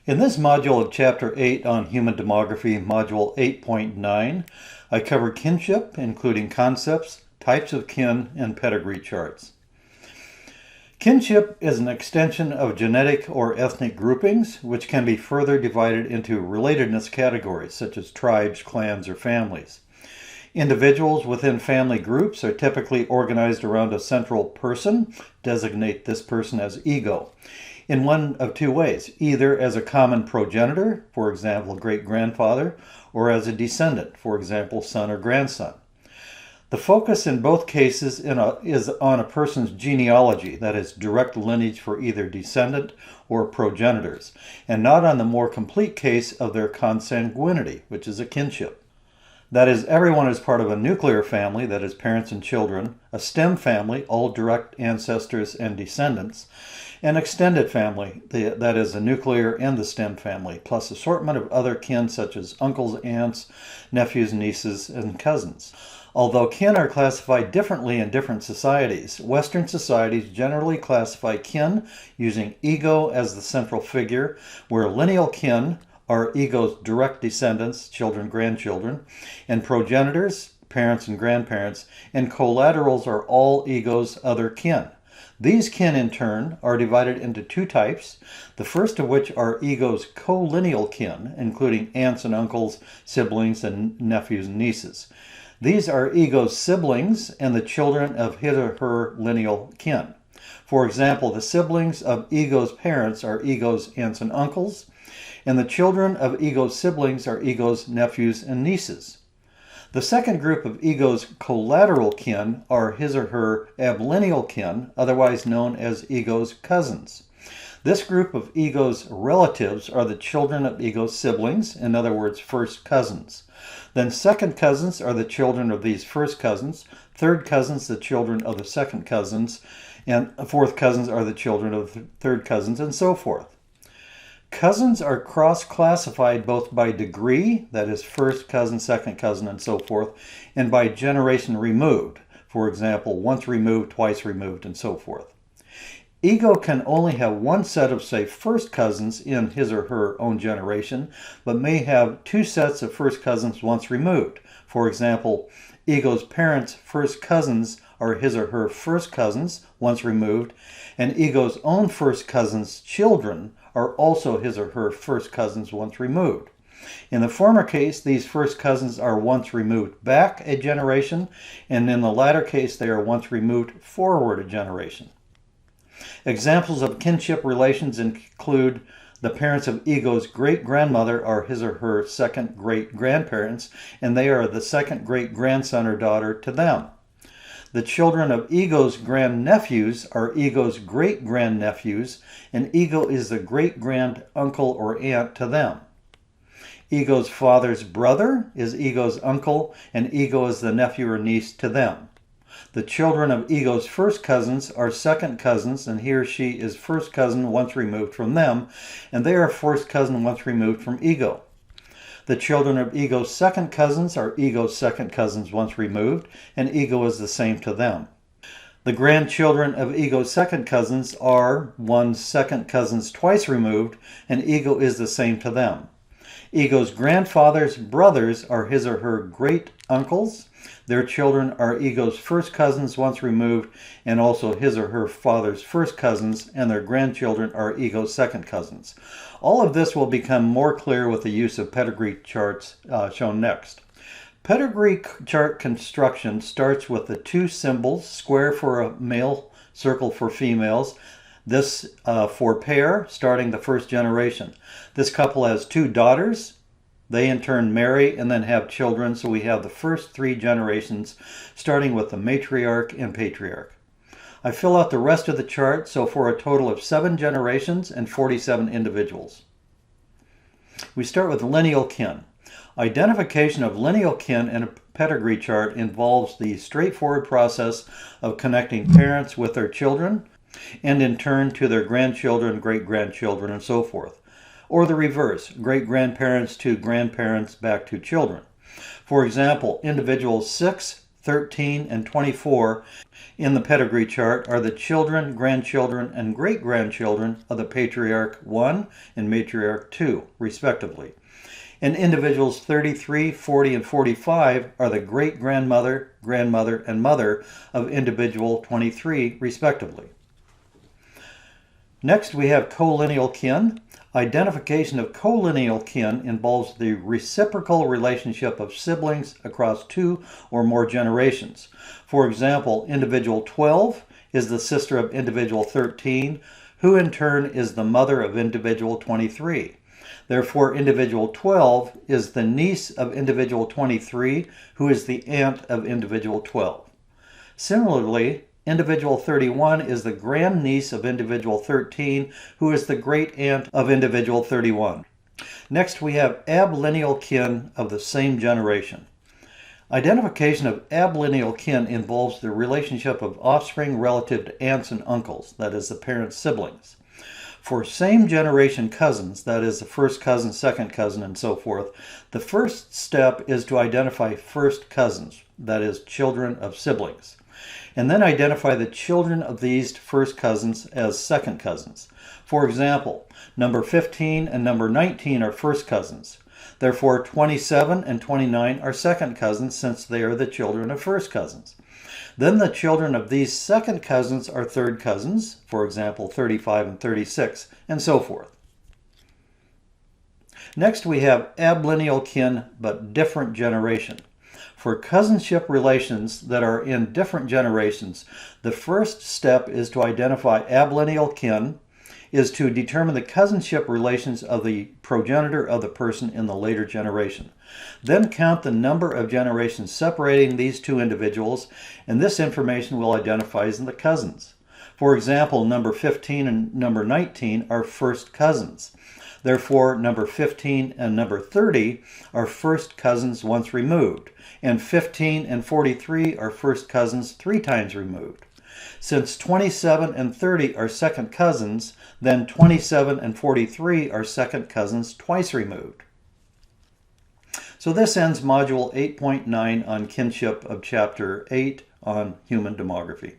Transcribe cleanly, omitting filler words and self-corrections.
In this module of Chapter 8 on Human Demography, Module 8.9, I cover kinship, including concepts, types of kin, and pedigree charts. Kinship is an extension of genetic or ethnic groupings, which can be further divided into relatedness categories, such as tribes, clans, or families. Individuals within family groups are typically organized around a central person. Designate this person as ego, in one of two ways, either as a common progenitor, for example, great-grandfather, or as a descendant, for example, son or grandson. The focus in both cases is on a person's genealogy, that is, direct lineage for either descendant or progenitors, and not on the more complete case of their consanguinity, which is a kinship. That is, everyone is part of a nuclear family, that is, parents and children, a stem family, all direct ancestors and descendants, an extended family, that is, the nuclear and the stem family, plus assortment of other kin such as uncles, aunts, nephews, nieces, and cousins. Although kin are classified differently in different societies, Western societies generally classify kin using ego as the central figure, where lineal kin are ego's direct descendants, children, grandchildren, and progenitors, parents and grandparents, and collaterals are all ego's other kin. These kin, in turn, are divided into two types, the first of which are ego's collineal kin, including aunts and uncles, siblings, and nephews and nieces. These are ego's siblings and the children of his or her lineal kin. For example, the siblings of ego's parents are ego's aunts and uncles, and the children of ego's siblings are ego's nephews and nieces. The second group of ego's collateral kin are his or her ablineal kin, otherwise known as ego's cousins. This group of ego's relatives are the children of ego's siblings, in other words, first cousins. Then second cousins are the children of these first cousins, third cousins the children of the second cousins, and fourth cousins are the children of the third cousins, and so forth. Cousins are cross-classified both by degree, that is first cousin, second cousin, and so forth, and by generation removed, for example, once removed, twice removed, and so forth. Ego can only have one set of, say, first cousins in his or her own generation, but may have two sets of first cousins once removed. For example, ego's parents' first cousins are his or her first cousins once removed, and ego's own first cousins' children are also his or her first cousins once removed. In the former case, these first cousins are once removed back a generation, and in the latter case, they are once removed forward a generation. Examples of kinship relations include the parents of ego's great-grandmother are his or her second great-grandparents, and they are the second great-grandson or daughter to them. The children of ego's grandnephews are ego's great-grandnephews, and ego is the great-grand-uncle or aunt to them. Ego's father's brother is ego's uncle, and ego is the nephew or niece to them. The children of ego's first cousins are second cousins, and he or she is first cousin once removed from them, and they are first cousin once removed from ego. The children of ego's second cousins are ego's second cousins once removed, and ego is the same to them. The grandchildren of ego's second cousins are one's second cousins twice removed, and ego is the same to them. Ego's grandfather's brothers are his or her great uncles. Their children are ego's first cousins once removed, and also his or her father's first cousins, and their grandchildren are ego's second cousins. All of this will become more clear with the use of pedigree charts shown next. Pedigree chart construction starts with the two symbols, square for a male, circle for females. This for pair, starting the first generation. This couple has two daughters. They in turn marry and then have children, so we have the first three generations, starting with the matriarch and patriarch. I fill out the rest of the chart, so for a total of 7 generations and 47 individuals. We start with lineal kin. Identification of lineal kin in a pedigree chart involves the straightforward process of connecting parents with their children, and in turn to their grandchildren, great-grandchildren, and so forth. Or the reverse, great-grandparents to grandparents back to children. For example, individuals 6, 13, and 24 in the Pedigree Chart are the children, grandchildren, and great-grandchildren of the Patriarch 1 and Matriarch 2, respectively. And individuals 33, 40, and 45 are the great-grandmother, grandmother, and mother of individual 23, respectively. Next, we have collineal kin. Identification of collineal kin involves the reciprocal relationship of siblings across 2 or more generations. For example, individual 12 is the sister of individual 13, who in turn is the mother of individual 23. Therefore, individual 12 is the niece of individual 23, who is the aunt of individual 12. Similarly, individual 31 is the grandniece of individual 13, who is the great-aunt of individual 31. Next, we have ablineal kin of the same generation. Identification of ablineal kin involves the relationship of offspring relative to aunts and uncles, that is, the parent's siblings. For same-generation cousins, that is, the first cousin, second cousin, and so forth, the first step is to identify first cousins, that is, children of siblings, and then identify the children of these first cousins as second cousins. For example, number 15 and number 19 are first cousins. Therefore, 27 and 29 are second cousins since they are the children of first cousins. Then the children of these second cousins are third cousins, for example, 35 and 36, and so forth. Next, we have ablineal kin, but different generation. For cousinship relations that are in different generations, the first step is to identify ablineal kin, is to determine the cousinship relations of the progenitor of the person in the later generation. Then count the number of generations separating these two individuals, and this information will identify the cousins. For example, number 15 and number 19 are first cousins. Therefore, number 15 and number 30 are first cousins once removed, and 15 and 43 are first cousins 3 times removed. Since 27 and 30 are second cousins, then 27 and 43 are second cousins twice removed. So this ends Module 8.9 on Kinship of Chapter 8 on Human Demography.